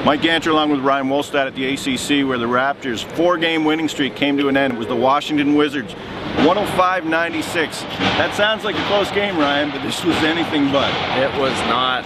Mike Ganter along with Ryan Wolstad at the ACC, where the Raptors' 4-game winning streak came to an end. It was the Washington Wizards, 105-96. That sounds like a close game, Ryan, but this was anything but. It was not.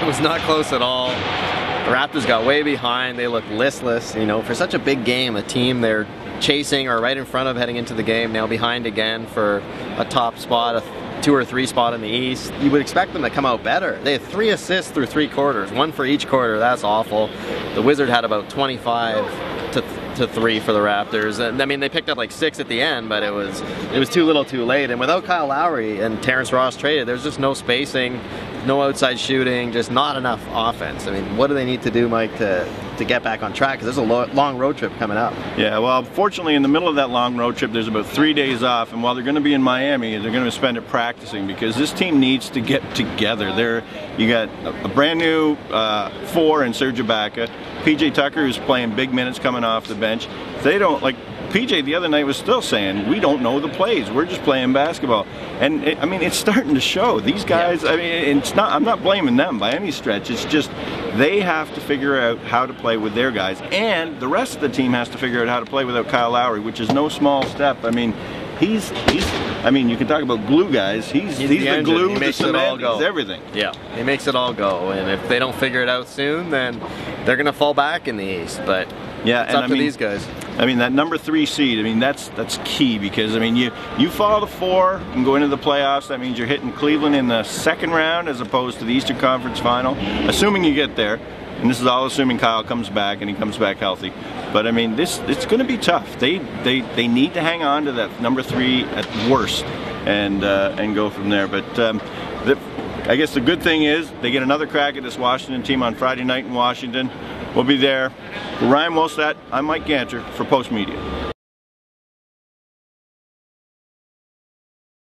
It was not close at all. The Raptors got way behind. They looked listless. You know, for such a big game, a team they're chasing or right in front of heading into the game, now behind again for a top spot, a 2 or 3 spot in the East. You would expect them to come out better. They had 3 assists through 3 quarters, 1 for each quarter. That's awful. The Wizard had about 25 to 3 for the Raptors. And I mean, they picked up like 6 at the end, but it was too little too late. And without Kyle Lowry and Terrence Ross traded, there's just no spacing, no outside shooting, just not enough offense. I mean, what do they need to do, Mike, to get back on track? Because there's a long road trip coming up. Yeah, well, fortunately, in the middle of that long road trip, there's about 3 days off. And while they're going to be in Miami, they're going to spend it practicing, because this team needs to get together. You got a brand new 4 in Serge Ibaka. PJ Tucker, who's playing big minutes coming off the bench. They don't, like, PJ the other night was still saying, we don't know the plays, we're just playing basketball. And I mean, it's starting to show. These guys, I mean, it's not, I'm not blaming them by any stretch. It's just they have to figure out how to play with their guys, and the rest of the team has to figure out how to play without Kyle Lowry, which is no small step. I mean, he's I mean, you can talk about glue guys. He's the glue, the cement, he's everything. Yeah, he makes it all go. And if they don't figure it out soon, then they're going to fall back in the East. But yeah, it's up to these guys. I mean, that number 3 seed, I mean, that's key, because I mean, you follow the 4 and go into the playoffs. That means you're hitting Cleveland in the 2nd round as opposed to the Eastern Conference Final, assuming you get there. And this is all assuming Kyle comes back and he comes back healthy. But I mean, it's going to be tough. They need to hang on to that number 3 at worst, and go from there. But I guess the good thing is they get another crack at this Washington team on Friday night in Washington. We'll be there. For Ryan Wolstad, I'm Mike Ganter for Post Media.